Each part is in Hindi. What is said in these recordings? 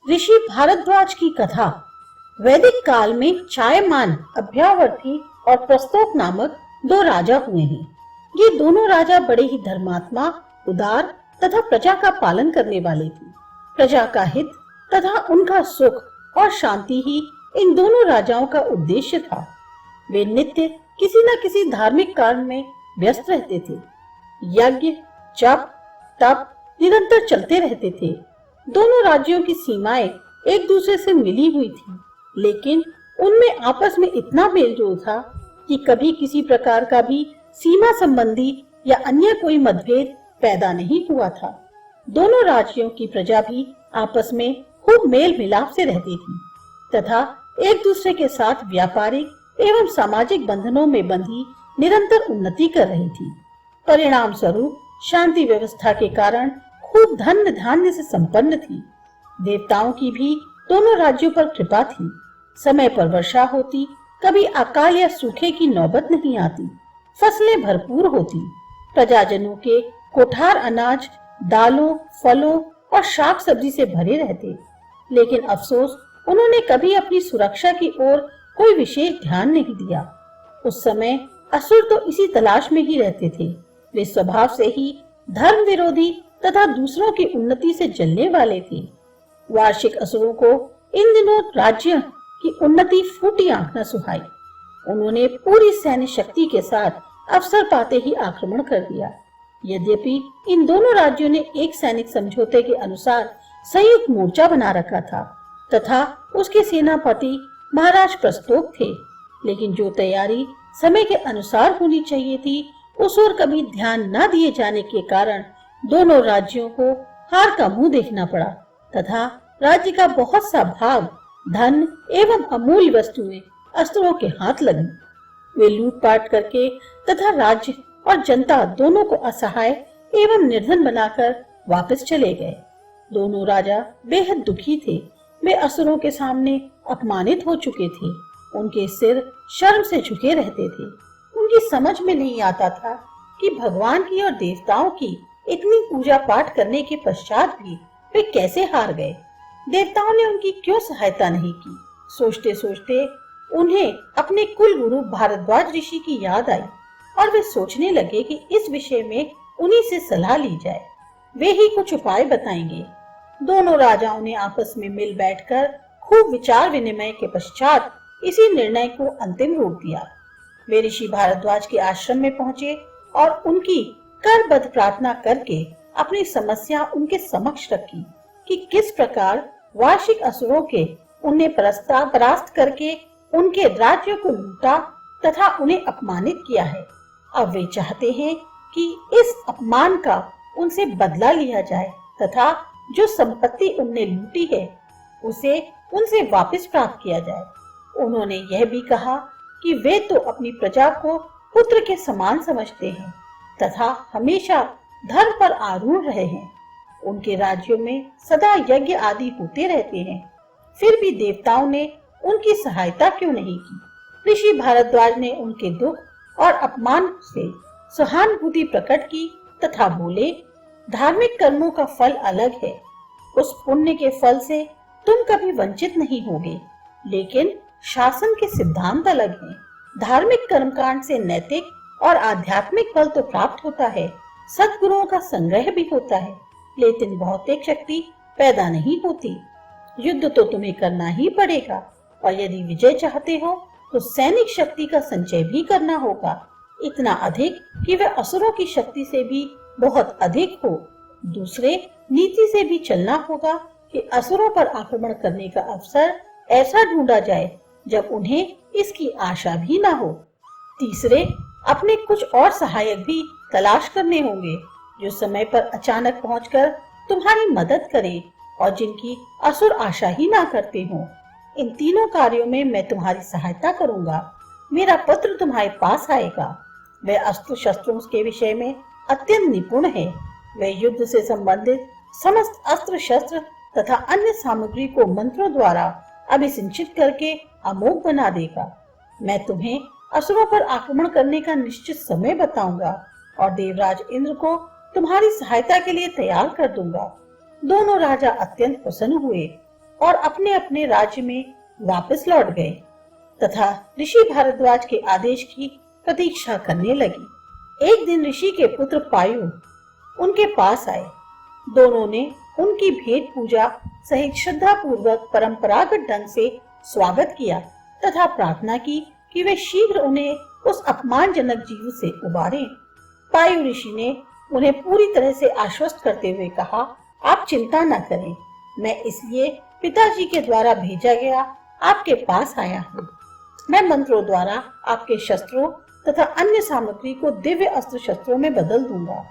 ऋषि भारद्वाज की कथा। वैदिक काल में चायमान, अभ्यावर्ती और प्रस्तोक नामक दो राजा हुए हैं। ये दोनों राजा बड़े ही धर्मात्मा, उदार तथा प्रजा का पालन करने वाले थे। प्रजा का हित तथा उनका सुख और शांति ही इन दोनों राजाओं का उद्देश्य था। वे नित्य किसी न किसी धार्मिक कार्य में व्यस्त रहते थे। यज्ञ, जप, तप निरंतर चलते रहते थे। दोनों राज्यों की सीमाएं एक दूसरे से मिली हुई थी, लेकिन उनमें आपस में इतना मेलजोल था कि कभी किसी प्रकार का भी सीमा संबंधी या अन्य कोई मतभेद पैदा नहीं हुआ था। दोनों राज्यों की प्रजा भी आपस में खूब मेल मिलाप से रहती थी तथा एक दूसरे के साथ व्यापारिक एवं सामाजिक बंधनों में बंधी निरंतर उन्नति कर रही थी। परिणाम स्वरूप शांति व्यवस्था के कारण खूब धन धान्य से संपन्न थी। देवताओं की भी दोनों राज्यों पर कृपा थी। समय पर वर्षा होती, कभी अकाल या सूखे की नौबत नहीं आती। फसलें भरपूर होती। प्रजाजनों के कोठार अनाज, दालों, फलों और शाक सब्जी से भरे रहते। लेकिन अफसोस, उन्होंने कभी अपनी सुरक्षा की ओर कोई विशेष ध्यान नहीं दिया। उस समय असुर तो इसी तलाश में ही रहते थे। वे स्वभाव से ही धर्म विरोधी तथा दूसरों की उन्नति से जलने वाले थे। वार्षिक असुरों को इन दिनों राज्य की उन्नति फूटी आंख न सुहाई। उन्होंने पूरी सैन्य शक्ति के साथ अवसर पाते ही आक्रमण कर दिया। यद्यपि इन दोनों राज्यों ने एक सैनिक समझौते के अनुसार संयुक्त मोर्चा बना रखा था तथा उसके सेनापति महाराज प्रस्तोक थे, लेकिन जो तैयारी समय के अनुसार होनी चाहिए थी, उस ओर कभी ध्यान न दिए जाने के कारण दोनों राज्यों को हार का मुंह देखना पड़ा तथा राज्य का बहुत सा भाग, धन एवं अमूल्य वस्तुएं अस्त्रों के हाथ लगी। वे लूटपाट करके तथा राज्य और जनता दोनों को असहाय एवं निर्धन बनाकर वापस चले गए। दोनों राजा बेहद दुखी थे। वे असुरों के सामने अपमानित हो चुके थे। उनके सिर शर्म से झुके रहते थे। उनकी समझ में नहीं आता था कि भगवान की और देवताओं की इतनी पूजा पाठ करने के पश्चात भी वे कैसे हार गए। देवताओं ने उनकी क्यों सहायता नहीं की। सोचते सोचते उन्हें अपने कुल गुरु भारद्वाज ऋषि की याद आई और वे सोचने लगे कि इस विषय में उन्हीं से सलाह ली जाए। वे ही कुछ उपाय बताएंगे। दोनों राजाओं ने आपस में मिल बैठकर खूब विचार विनिमय के पश्चात इसी निर्णय को अंतिम रूप दिया। वे ऋषि भारद्वाज के आश्रम में पहुंचे और उनकी करबद्ध प्रार्थना करके अपनी समस्या उनके समक्ष रखी कि किस प्रकार वार्षिक असुरों के उन्हें परास्त करके उनके राज्य को लूटा तथा उन्हें अपमानित किया है। अब वे चाहते हैं कि इस अपमान का उनसे बदला लिया जाए तथा जो संपत्ति उन्हें लूटी है उसे उनसे वापस प्राप्त किया जाए। उन्होंने यह भी कहा कि वे तो अपनी प्रजा को पुत्र के समान समझते हैं तथा हमेशा धर्म पर आरूढ़ रहे हैं। उनके राज्यों में सदा यज्ञ आदि होते रहते हैं, फिर भी देवताओं ने उनकी सहायता क्यों नहीं की। ऋषि भारद्वाज ने उनके दुख और अपमान से सहानुभूति प्रकट की तथा बोले, धार्मिक कर्मों का फल अलग है। उस पुण्य के फल से तुम कभी वंचित नहीं होगे, लेकिन शासन के सिद्धांत अलग हैं। धार्मिक कर्मकांड से नैतिक और आध्यात्मिक फल तो प्राप्त होता है, सद्गुरुओं का संग्रह भी होता है, लेकिन भौतिक शक्ति पैदा नहीं होती। युद्ध तो तुम्हें करना ही पड़ेगा और यदि विजय चाहते हो तो सैनिक शक्ति का संचय भी करना होगा, इतना अधिक कि वह असुरों की शक्ति से भी बहुत अधिक हो। दूसरे नीति से भी चलना होगा कि असुरों पर आक्रमण करने का अवसर ऐसा ढूंढा जाए जब उन्हें इसकी आशा भी ना हो। तीसरे, अपने कुछ और सहायक भी तलाश करने होंगे जो समय पर अचानक पहुंचकर तुम्हारी मदद करें और जिनकी असुर आशा ही ना करते हो। इन तीनों कार्यों में मैं तुम्हारी सहायता करूंगा। मेरा पुत्र तुम्हारे पास आएगा। वह अस्त्र शस्त्रों के विषय में अत्यंत निपुण है। वह युद्ध से संबंधित समस्त अस्त्र शस्त्र तथा अन्य सामग्री को मंत्रों द्वारा अभिसिंचित करके अमोघ बना देगा। मैं तुम्हें असुरों पर आक्रमण करने का निश्चित समय बताऊंगा और देवराज इंद्र को तुम्हारी सहायता के लिए तैयार कर दूंगा। दोनों राजा अत्यंत प्रसन्न हुए और अपने अपने राज्य में वापस लौट गए तथा ऋषि भारद्वाज के आदेश की प्रतीक्षा करने लगी। एक दिन ऋषि के पुत्र पायु उनके पास आए। दोनों ने उनकी भेंट पूजा सहित श्रद्धा पूर्वक परंपरागत ढंग से स्वागत किया तथा प्रार्थना की कि वे शीघ्र उन्हें उस अपमानजनक जीव से उबारें। पायु ऋषि ने उन्हें पूरी तरह से आश्वस्त करते हुए कहा, आप चिंता न करें, मैं इसलिए पिताजी के द्वारा भेजा गया आपके पास आया हूँ। मैं मंत्रों द्वारा आपके शस्त्रों तथा अन्य सामग्री को दिव्य अस्त्र शस्त्रों में बदल दूंगा।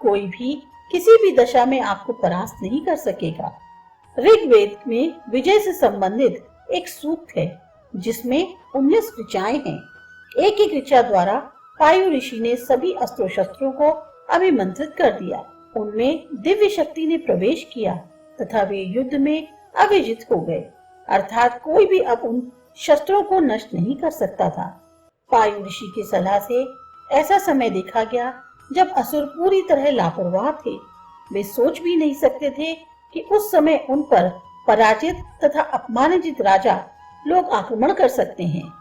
कोई भी किसी भी दशा में आपको परास्त नहीं कर सकेगा। ऋग्वेद में विजय से संबंधित एक सूक्त है जिसमें 19 ऋचाएं हैं। एक एक ऋचा द्वारा पायु ऋषि ने सभी अस्त्रों शस्त्रों को अभिमंत्रित कर दिया। उनमें दिव्य शक्ति ने प्रवेश किया तथा वे युद्ध में अविजित हो गए, अर्थात कोई भी अब उन शस्त्रों को नष्ट नहीं कर सकता था। पायु ऋषि की सलाह से ऐसा समय देखा गया जब असुर पूरी तरह लापरवाह थे। वे सोच भी नहीं सकते थे कि उस समय उन पर पराजित तथा अपमानित राजा लोग आक्रमण कर सकते हैं।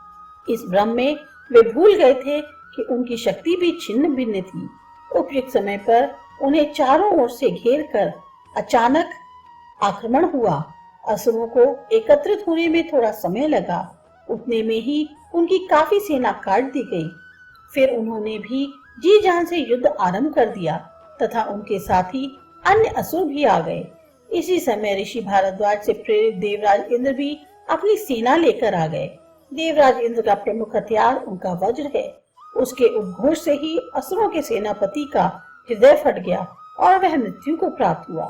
इस भ्रम में वे भूल गए थे कि उनकी शक्ति भी छिन्न भिन्न थी। उपयुक्त समय पर उन्हें चारों ओर से घेर कर अचानक आक्रमण हुआ। असुरों को एकत्रित होने में थोड़ा समय लगा। उतने में ही उनकी काफी सेना काट दी गई। फिर उन्होंने भी जी जान से युद्ध आरंभ कर दिया तथा उनके साथ ही अन्य असुर भी आ गए। इसी समय ऋषि भारद्वाज से प्रेरित देवराज इंद्र भी अपनी सेना लेकर आ गए। देवराज इंद्र का प्रमुख हथियार उनका वज्र है। उसके उद्घोष से ही असुरों के सेनापति का हृदय फट गया और वह मृत्यु को प्राप्त हुआ।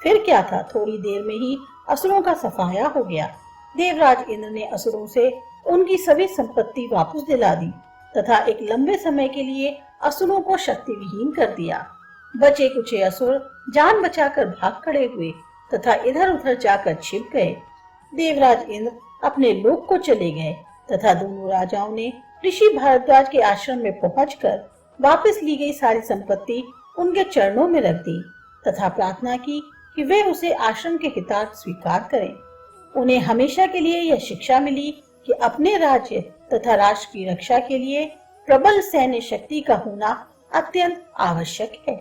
फिर क्या था, थोड़ी देर में ही असुरों का सफाया हो गया। देवराज इंद्र ने असुरों से उनकी सभी संपत्ति वापस दिला दी तथा एक लंबे समय के लिए असुरों को शक्ति विहीन कर दिया। बचे कुचे असुर जान बचाकर भाग खड़े हुए तथा इधर उधर जाकर छिप गए। देवराज इंद्र अपने लोक को चले गए तथा दोनों राजाओं ने ऋषि भारद्वाज के आश्रम में पहुंचकर वापस ली गई सारी संपत्ति उनके चरणों में रख दी तथा प्रार्थना की कि वे उसे आश्रम के हितार्थ स्वीकार करें। उन्हें हमेशा के लिए यह शिक्षा मिली कि अपने राज्य तथा राष्ट्र की रक्षा के लिए प्रबल सैन्य शक्ति का होना अत्यंत आवश्यक है।